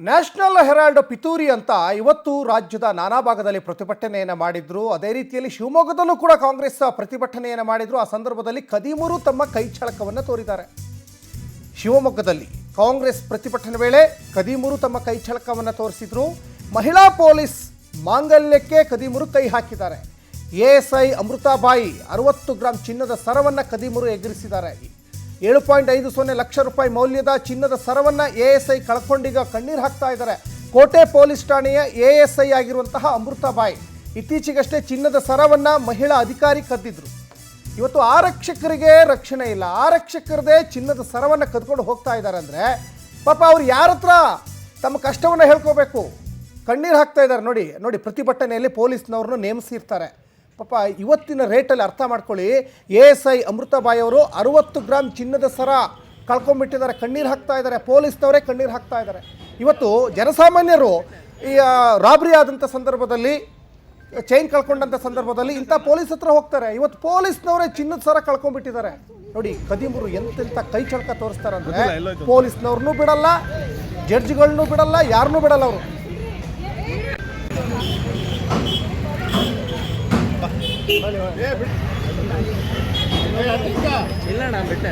National Herald ಪಿತೂರಿ ಅಂತ ಇವತ್ತು ರಾಜ್ಯದ ನಾನಾ ಭಾಗದಲ್ಲಿ ಪ್ರತಿಭಟನೆಯನ್ನು ಮಾಡಿದ್ರು. ಅದೇ ರೀತಿಯಲ್ಲಿ ಶಿವಮೊಗ್ಗದಲ್ಲೂ ಕೂಡ ಕಾಂಗ್ರೆಸ್ ಪ್ರತಿಭಟನೆಯನ್ನು ಮಾಡಿದ್ರು. ಆ ಸಂದರ್ಭದಲ್ಲಿ ಖದೀಮರು ತಮ್ಮ ಕೈ ಚಳಕವನ್ನು ತೋರಿದ್ದಾರೆ. ಶಿವಮೊಗ್ಗದಲ್ಲಿ ಕಾಂಗ್ರೆಸ್ ಪ್ರತಿಭಟನೆ ವೇಳೆ ಖದೀಮರು ತಮ್ಮ ಕೈ ಚಳಕವನ್ನು ತೋರಿಸಿದ್ರು. ಮಹಿಳಾ ಪೊಲೀಸ್ ಮಾಂಗಲ್ಯಕ್ಕೆ ಖದೀಮರು ಕೈ ಹಾಕಿದ್ದಾರೆ. ಎಎಸ್ಐ ಅಮೃತಾಬಾಯಿ 60 ಗ್ರಾಂ ಚಿನ್ನದ ಸರವನ್ನು ಖದೀಮರು ಎಗರಿಸಿದ್ದಾರೆ. 7.50 ಲಕ್ಷ ರೂಪಾಯಿ ಮೌಲ್ಯದ ಚಿನ್ನದ ಸರವನ್ನು ಎಎಸ್ಐ ಕಳ್ಕೊಂಡೀಗ ಕಣ್ಣೀರು ಹಾಕ್ತಾ ಇದ್ದಾರೆ. ಕೋಟೆ ಪೊಲೀಸ್ ಠಾಣೆಯ ಎಎಸ್ಐ ಆಗಿರುವಂತಹ ಅಮೃತಾಬಾಯಿ ಇತ್ತೀಚೆಗಷ್ಟೇ ಚಿನ್ನದ ಸರವನ್ನು ಮಹಿಳಾ ಅಧಿಕಾರಿ ಕದ್ದಿದ್ರು. ಇವತ್ತು ಆರಕ್ಷಕರಿಗೆ ರಕ್ಷಣೆ ಇಲ್ಲ. ಆರಕ್ಷಕರದೇ ಚಿನ್ನದ ಸರವನ್ನು ಕದ್ಕೊಂಡು ಹೋಗ್ತಾ ಇದ್ದಾರೆ ಅಂದರೆ ಪಾಪ ಅವ್ರು ಯಾರ ಹತ್ರ ತಮ್ಮ ಕಷ್ಟವನ್ನು ಹೇಳ್ಕೋಬೇಕು? ಕಣ್ಣೀರು ಹಾಕ್ತಾ ಇದ್ದಾರೆ. ನೋಡಿ ಪ್ರತಿಭಟನೆಯಲ್ಲಿ ಪೊಲೀಸ್ನವ್ರನ್ನ ನೇಮಿಸಿರ್ತಾರೆ. ಪಾಪ ಇವತ್ತಿನ ರೇಟಲ್ಲಿ ಅರ್ಥ ಮಾಡ್ಕೊಳ್ಳಿ. ಎಎಸ್ಐ ಅಮೃತಾಬಾಯಿ ಅವರು 60 ಗ್ರಾಂ ಚಿನ್ನದ ಸರ ಕಳ್ಕೊಂಡ್ಬಿಟ್ಟಿದ್ದಾರೆ. ಕಣ್ಣೀರು ಹಾಕ್ತಾ ಇದ್ದಾರೆ. ಪೊಲೀಸ್ನವರೇ ಕಣ್ಣೀರು ಹಾಕ್ತಾ ಇದ್ದಾರೆ. ಇವತ್ತು ಜನಸಾಮಾನ್ಯರು ಈ ರಾಬ್ರಿ ಆದಂಥ ಸಂದರ್ಭದಲ್ಲಿ, ಚೈನ್ ಕಳ್ಕೊಂಡಂಥ ಸಂದರ್ಭದಲ್ಲಿ ಇಂಥ ಪೊಲೀಸ್ ಹತ್ರ ಹೋಗ್ತಾರೆ. ಇವತ್ತು ಪೊಲೀಸ್ನವರೇ ಚಿನ್ನದ ಸರ ಕಳ್ಕೊಂಡ್ಬಿಟ್ಟಿದ್ದಾರೆ. ನೋಡಿ ಖದೀಮರು ಎಂತೆಂಥ ಕೈ ಚಳಕ ತೋರಿಸ್ತಾರೆ ಅಂದರೆ ಪೊಲೀಸ್ನವ್ರನ್ನೂ ಬಿಡಲ್ಲ, ಜಡ್ಜ್ಗಳನ್ನೂ ಬಿಡಲ್ಲ, ಯಾರನ್ನೂ ಬಿಡಲ್ಲ ಅವರು. ಇಲ್ಲ ಬಿಟ್ಟೆ